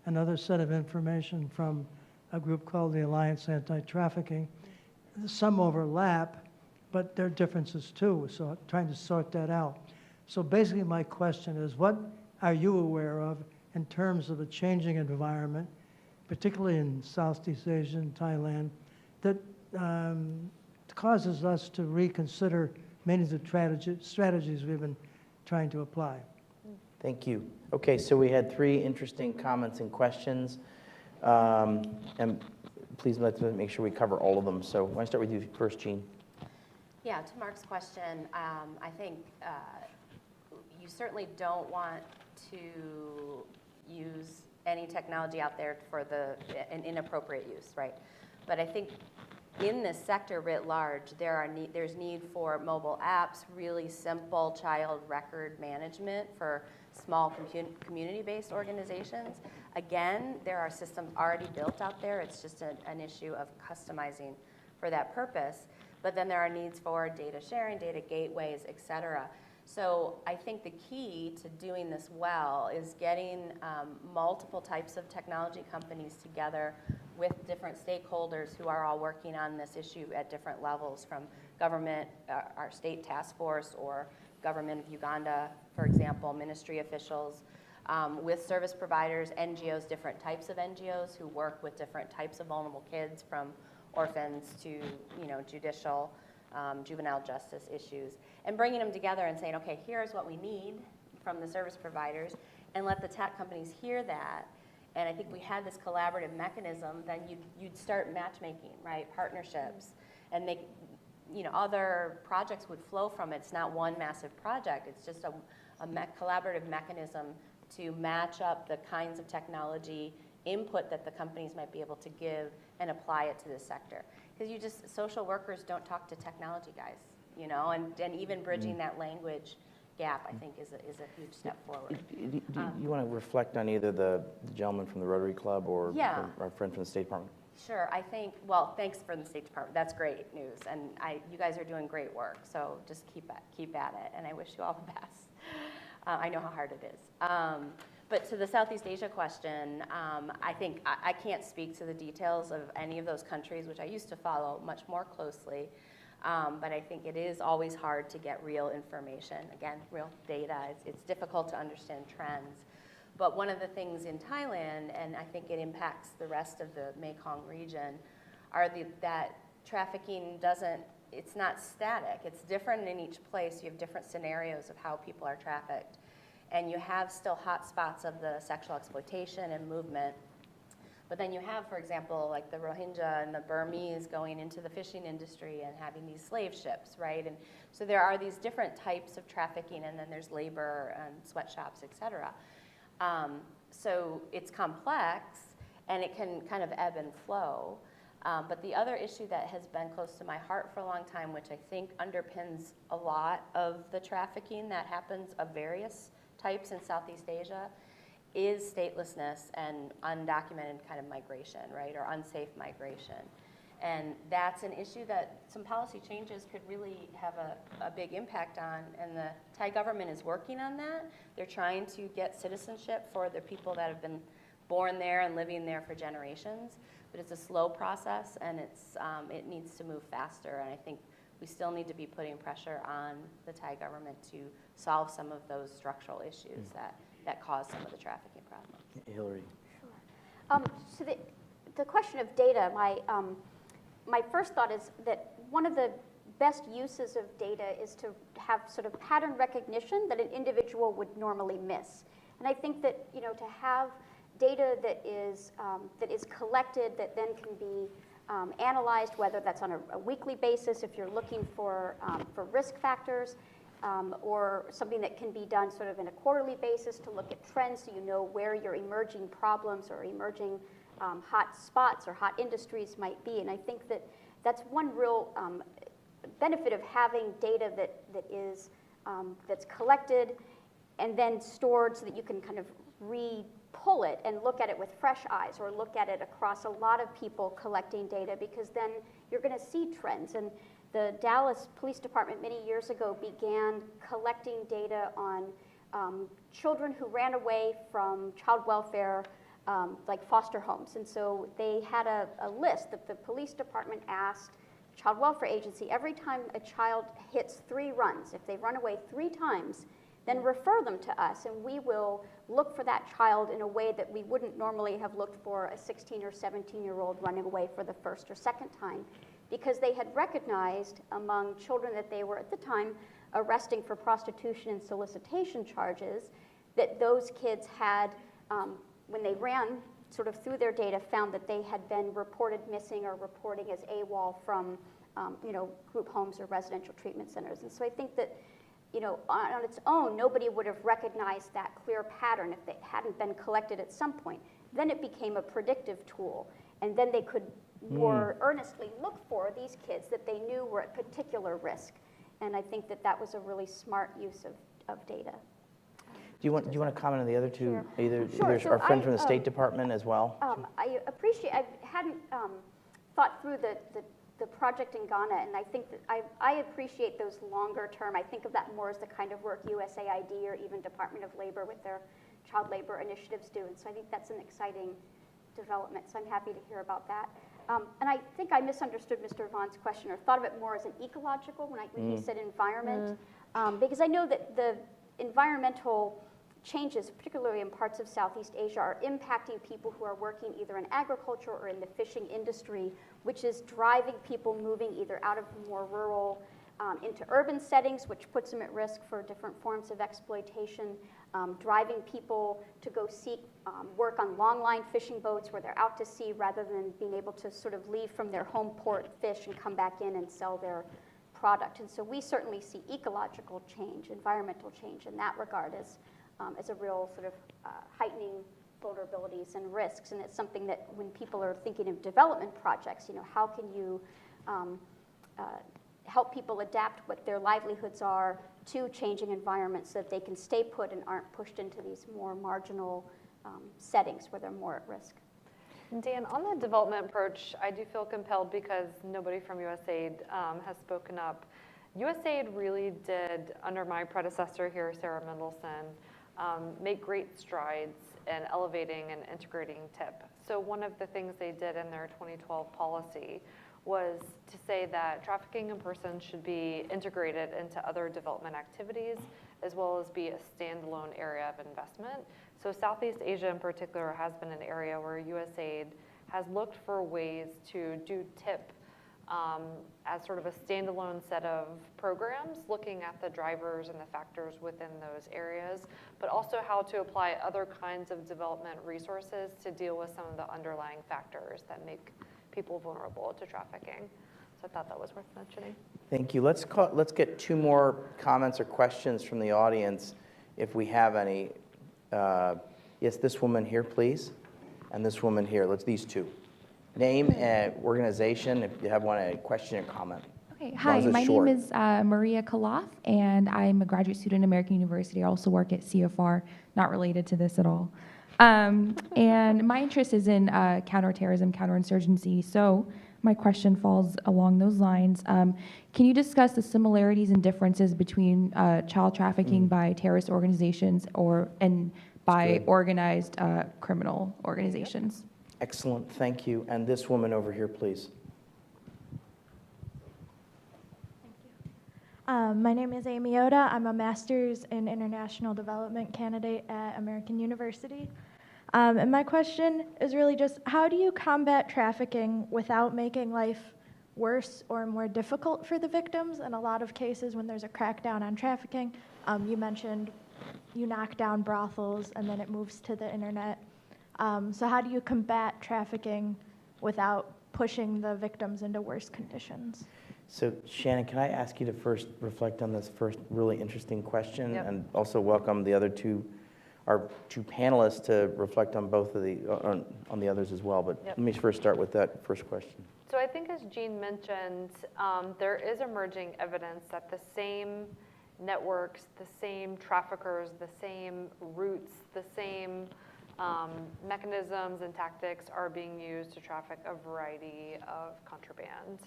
another set of information from a group called the Alliance Anti-Trafficking. Some overlap, but there are differences too, so trying to sort that out. So basically my question is, what are you aware of in terms of a changing environment, particularly in Southeast Asia and Thailand, that causes us to reconsider many of the strategies we've been trying to apply? Thank you. Okay, so we had 3 interesting comments and questions. And please let's make sure we cover all of them. So why don't I start with you first, Jean? Yeah, to Mark's question, I think you certainly don't want to use any technology out there for an inappropriate use, right? But I think in this sector writ large, there's need for mobile apps, really simple child record management for small community-based organizations. Again, there are systems already built out there. It's just an issue of customizing for that purpose. But then there are needs for data sharing, data gateways, et cetera. So I think the key to doing this well is getting multiple types of technology companies together with different stakeholders who are all working on this issue at different levels, from government, our state task force, or government of Uganda, for example, ministry officials, with service providers, NGOs, different types of NGOs who work with different types of vulnerable kids, from orphans to judicial, juvenile justice issues, and bringing them together and saying, okay, here's what we need from the service providers, and let the tech companies hear that. And I think we had this collaborative mechanism, then you'd start matchmaking, right, partnerships, and make, other projects would flow from it. It's not one massive project, it's just a collaborative mechanism to match up the kinds of technology input that the companies might be able to give and apply it to this sector. Because social workers don't talk to technology guys, and even bridging that language gap, I think, is a huge step forward. Do you want to reflect on either the gentleman from the Rotary Club or Yeah. our friend from the State Department? Sure, I think, well, thanks for the State Department. That's great news, and you guys are doing great work, so just keep at it, and I wish you all the best. I know how hard it is. But to the Southeast Asia question, I think I can't speak to the details of any of those countries, which I used to follow much more closely. But I think it is always hard to get real information. Again, real data. It's difficult to understand trends. But one of the things in Thailand, and I think it impacts the rest of the Mekong region, are that trafficking it's not static. It's different in each place. You have different scenarios of how people are trafficked. And you have still hot spots of the sexual exploitation and movement. But then you have, for example, like the Rohingya and the Burmese going into the fishing industry and having these slave ships, right? And so there are these different types of trafficking, and then there's labor and sweatshops, et cetera. So it's complex, and it can kind of ebb and flow. But the other issue that has been close to my heart for a long time, which I think underpins a lot of the trafficking that happens of various types in Southeast Asia, is statelessness and undocumented kind of migration, right, or unsafe migration. And that's an issue that some policy changes could really have a big impact on, and the Thai government is working on that. They're trying to get citizenship for the people that have been born there and living there for generations, but it's a slow process, and it needs to move faster, and I think we still need to be putting pressure on the Thai government to solve some of those structural issues that cause some of the trafficking problems. Hillary. So the question of data, my first thought is that one of the best uses of data is to have sort of pattern recognition that an individual would normally miss. And I think that to have data that is collected that then can be analyzed, whether that's on a weekly basis if you're looking for risk factors, or something that can be done sort of in a quarterly basis to look at trends so you know where your emerging problems or emerging hot spots or hot industries might be. And I think that that's one real benefit of having data that is that's collected and then stored so that you can kind of re-pull it and look at it with fresh eyes, or look at it across a lot of people collecting data, because then you're going to see trends. And the Dallas Police Department many years ago began collecting data on children who ran away from child welfare, like foster homes. And so they had a list that the police department asked the child welfare agency, every time a child hits 3 runs, if they run away 3 times, then refer them to us, and we will look for that child in a way that we wouldn't normally have looked for a 16 or 17-year-old running away for the first or second time, because they had recognized among children that they were at the time arresting for prostitution and solicitation charges, that those kids had, when they ran sort of through their data, found that they had been reported missing or reporting as AWOL from group homes or residential treatment centers. And so I think that on its own, nobody would have recognized that clear pattern if it hadn't been collected at some point. Then it became a predictive tool, and then they could more earnestly look for these kids that they knew were at particular risk. And I think that was a really smart use of data. Do you want to comment on the other two? Sure. Either Sure. So our friend I, from the State Department as well. I hadn't thought through the project in Ghana, and I think that I appreciate those longer term. I think of that more as the kind of work USAID or even Department of Labor with their child labor initiatives do, and so I think that's an exciting development, so I'm happy to hear about that. And I think I misunderstood Mr. Vaughn's question, or thought of it more as an ecological when he said environment, because I know that the environmental changes, particularly in parts of Southeast Asia, are impacting people who are working either in agriculture or in the fishing industry, which is driving people moving either out of more rural into urban settings, which puts them at risk for different forms of exploitation, driving people to go seek work on long-line fishing boats where they're out to sea rather than being able to sort of leave from their home port, fish, and come back in and sell their product. And so we certainly see ecological change, environmental change in that regard as a real sort of heightening vulnerabilities and risks. And it's something that when people are thinking of development projects, how can you help people adapt what their livelihoods are to changing environments so that they can stay put and aren't pushed into these more marginal settings where they're more at risk. Dan, on the development approach, I do feel compelled because nobody from USAID has spoken up. USAID really did, under my predecessor here, Sarah Mendelson, make great strides in elevating and integrating TIP. So one of the things they did in their 2012 policy was to say that trafficking in persons should be integrated into other development activities as well as be a standalone area of investment. So Southeast Asia in particular has been an area where USAID has looked for ways to do TIP as sort of a standalone set of programs, looking at the drivers and the factors within those areas, but also how to apply other kinds of development resources to deal with some of the underlying factors that make people vulnerable to trafficking. So I thought that was worth mentioning. Thank you. Let's get two more comments or questions from the audience, if we have any. Yes, this woman here, please, and this woman here. These two. Name and organization, if you have a question or comment. Okay, hi, my name is Maria Kaloff, and I'm a graduate student at American University. I also work at CFR, not related to this at all. And my interest is in counterterrorism, counterinsurgency. So my question falls along those lines. Can you discuss the similarities and differences between child trafficking by terrorist organizations and by organized criminal organizations? Excellent, thank you. And this woman over here, please. My name is Amy Oda. I'm a master's in international development candidate at American University. And my question is really just, how do you combat trafficking without making life worse or more difficult for the victims? In a lot of cases, when there's a crackdown on trafficking, you mentioned you knock down brothels and then it moves to the internet. So how do you combat trafficking without pushing the victims into worse conditions? So Shannon, can I ask you to first reflect on this first really interesting question, Yep. and also welcome the other our two panelists to reflect on both of on the others as well. But Yep. let me first start with that first question. So I think, as Jean mentioned, there is emerging evidence that the same networks, the same traffickers, the same routes, the same mechanisms and tactics are being used to traffic a variety of contraband.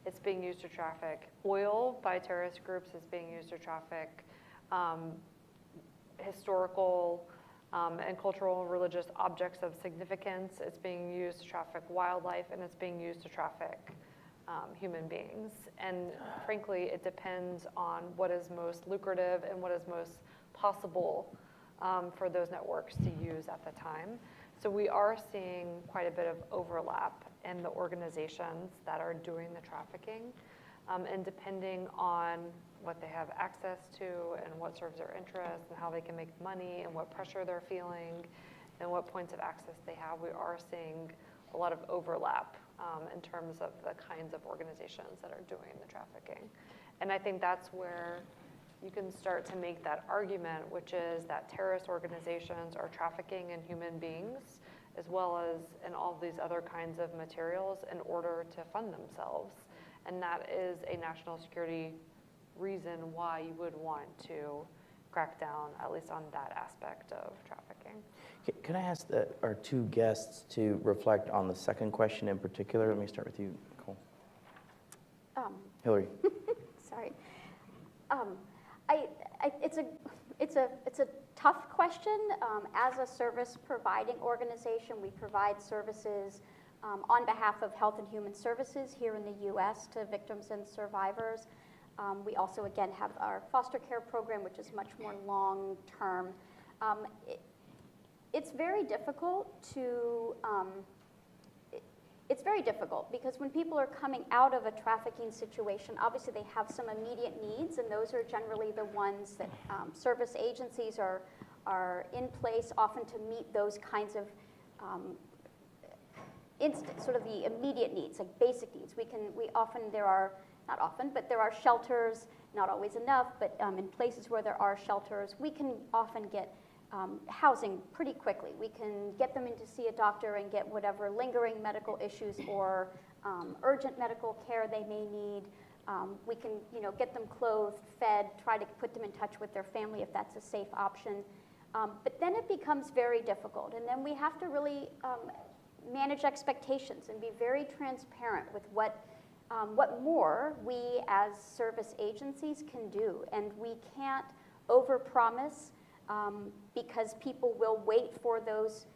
It's being used to traffic oil by terrorist groups. It's being used to traffic historical and cultural and religious objects of significance. It's being used to traffic wildlife, and it's being used to traffic human beings. And frankly, it depends on what is most lucrative and what is most possible for those networks to use at the time. So we are seeing quite a bit of overlap in the organizations that are doing the trafficking. And depending on what they have access to and what serves their interests and how they can make money and what pressure they're feeling and what points of access they have, we are seeing a lot of overlap in terms of the kinds of organizations that are doing the trafficking. And I think that's where you can start to make that argument, which is that terrorist organizations are trafficking in human beings as well as in all of these other kinds of materials in order to fund themselves. And that is a national security reason why you would want to crack down, at least on that aspect of trafficking. Can I ask our two guests to reflect on the second question in particular? Let me start with you, Nicole. Hillary. Sorry. It's a tough question. As a service providing organization, we provide services on behalf of Health and Human Services here in the U.S. to victims and survivors. We also, again, have our foster care program, which is much more long-term. It's very difficult to, it's very difficult because when people are coming out of a trafficking situation, obviously they have some immediate needs, and those are generally the ones that service agencies are in place often to meet those kinds of sort of the immediate needs, like basic needs. Not often, but there are shelters, not always enough, but in places where there are shelters, we can often get housing pretty quickly. We can get them in to see a doctor and get whatever lingering medical issues or urgent medical care they may need. We can, get them clothed, fed, try to put them in touch with their family if that's a safe option. But then it becomes very difficult, and then we have to really manage expectations and be very transparent with what more we as service agencies can do. And we can't overpromise because people will wait for those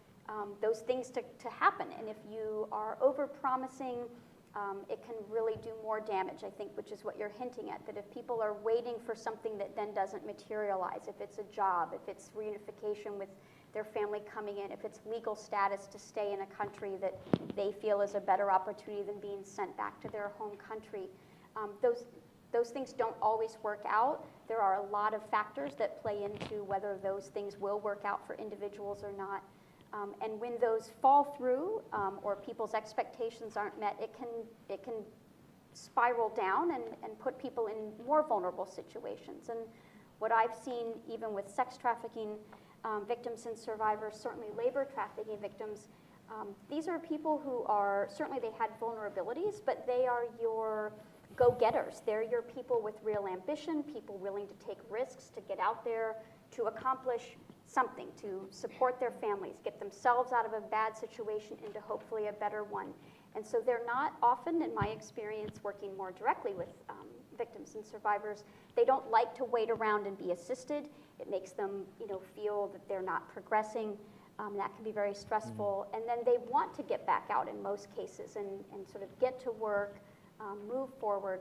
things to happen. And if you are overpromising, it can really do more damage, I think, which is what you're hinting at, that if people are waiting for something that then doesn't materialize, if it's a job, if it's reunification with their family coming in, if it's legal status to stay in a country that they feel is a better opportunity than being sent back to their home country. Those things don't always work out. There are a lot of factors that play into whether those things will work out for individuals or not. And when those fall through or people's expectations aren't met, it can spiral down and put people in more vulnerable situations. And what I've seen even with sex trafficking victims and survivors, certainly labor trafficking victims, these are people who are, certainly they had vulnerabilities, but they are your go-getters. They're your people with real ambition, people willing to take risks, to get out there, to accomplish something, to support their families, get themselves out of a bad situation into hopefully a better one. And so they're not often, in my experience, working more directly with victims and survivors. They don't like to wait around and be assisted. It makes them, feel that they're not progressing. That can be very stressful. And then they want to get back out in most cases and sort of get to work, move forward.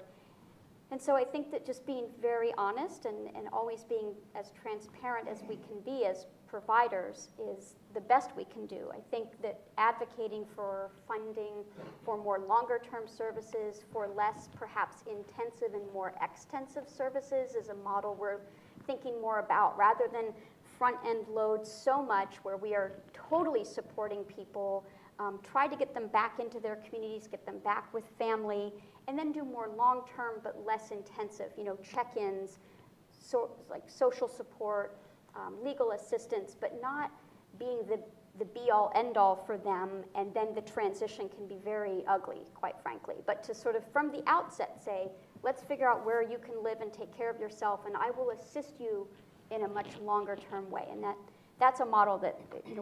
And so I think that just being very honest and always being as transparent as we can be as providers is the best we can do. I think that advocating for funding for more longer-term services, for less perhaps intensive and more extensive services is a model we're thinking more about, rather than front-end load so much where we are totally supporting people, try to get them back into their communities, get them back with family, and then do more long-term but less intensive, check-ins, like social support, legal assistance, but not being the be-all, end-all for them, and then the transition can be very ugly, quite frankly. But to sort of from the outset say, let's figure out where you can live and take care of yourself, and I will assist you in a much longer-term way. And that's a model that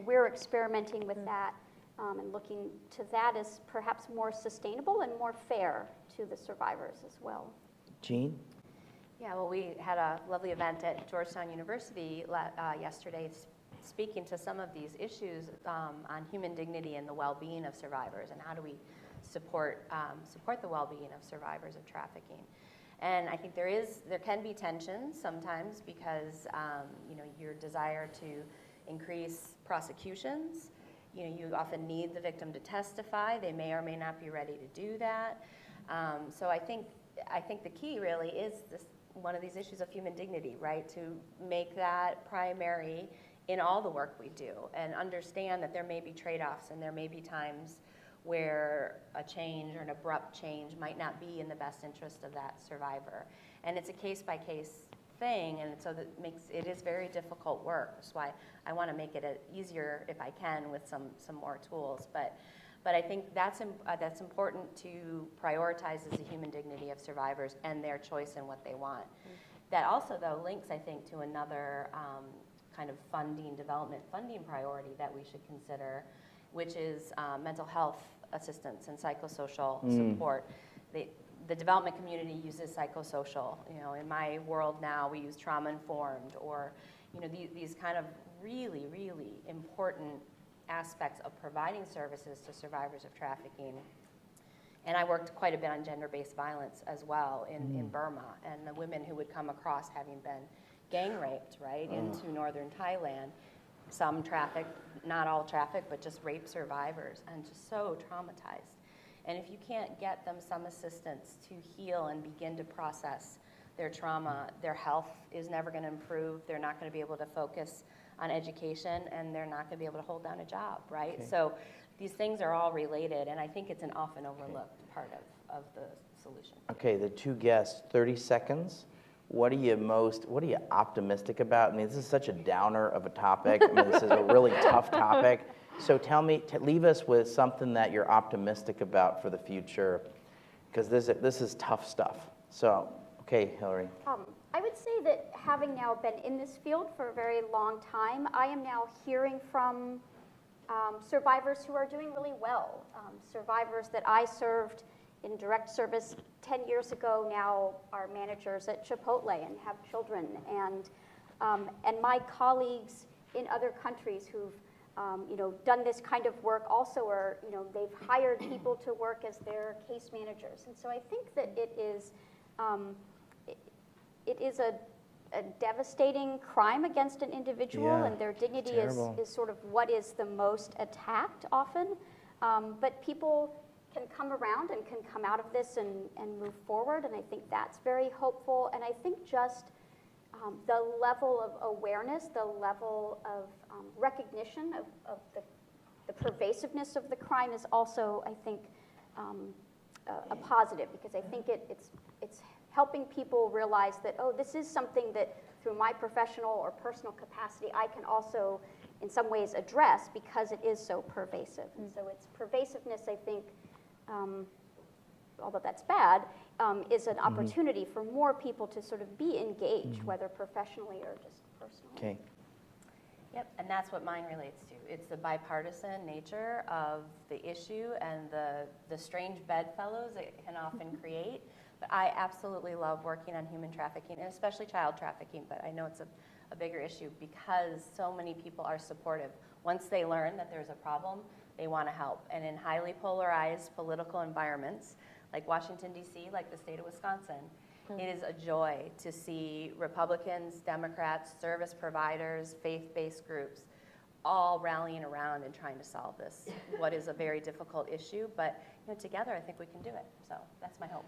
we're experimenting with that. And looking to that as perhaps more sustainable and more fair to the survivors as well. Jean? Yeah, well, we had a lovely event at Georgetown University yesterday speaking to some of these issues on human dignity and the well-being of survivors, and how do we support the well-being of survivors of trafficking. And I think there can be tension sometimes because your desire to increase prosecutions. You often need the victim to testify. They may or may not be ready to do that. So I think the key really is one of these issues of human dignity, right? To make that primary in all the work we do, and understand that there may be trade-offs and there may be times where a change or an abrupt change might not be in the best interest of that survivor. And it's a case-by-case thing, and so that it is very difficult work. That's why I want to make it easier if I can with some more tools. But I think that's important to prioritize as the human dignity of survivors and their choice in what they want. Mm-hmm. That also, though, links, I think, to another kind of development funding priority that we should consider, which is mental health assistance and psychosocial support. The development community uses psychosocial. In my world now, we use trauma-informed, or these kind of really, really important aspects of providing services to survivors of trafficking. And I worked quite a bit on gender-based violence as well in Burma, and the women who would come across having been gang raped, right, into northern Thailand. Some trafficked, not all trafficked, but just rape survivors, and just so traumatized. And if you can't get them some assistance to heal and begin to process their trauma, their health is never going to improve. They're not going to be able to focus on education, and they're not going to be able to hold down a job, right? Okay. So these things are all related, and I think it's an often overlooked part of the solution. Okay, the two guests, 30 seconds. What are you optimistic about? I mean, this is such a downer of a topic. I mean, this is a really tough topic. So tell me, leave us with something that you're optimistic about for the future, because this is tough stuff. So, okay, Hillary. I would say that having now been in this field for a very long time, I am now hearing from survivors who are doing really well. Survivors that I served in direct service 10 years ago now are managers at Chipotle and have children. And my colleagues in other countries who've done this kind of work also are, they've hired people to work as their case managers. And so I think that it is a devastating crime against an individual, Yeah, and their dignity terrible. is sort of what is the most attacked often. But people can come around and can come out of this and move forward, and I think that's very hopeful. And I think just the level of awareness, the level of recognition of the pervasiveness of the crime is also, I think, a positive, because I think it's helping people realize that, oh, this is something that through my professional or personal capacity I can also in some ways address, because it is so pervasive. And so its pervasiveness, I think, although that's bad, is an opportunity for more people to sort of be engaged, whether professionally or just personally. Okay. Yep, and that's what mine relates to. It's the bipartisan nature of the issue and the strange bedfellows it can often create. But I absolutely love working on human trafficking, and especially child trafficking, but I know it's a bigger issue because so many people are supportive. Once they learn that there's a problem, they want to help. And in highly polarized political environments, like Washington, D.C., like the state of Wisconsin, it is a joy to see Republicans, Democrats, service providers, faith-based groups all rallying around and trying to solve this, what is a very difficult issue. But together, I think we can do it. So that's my hope.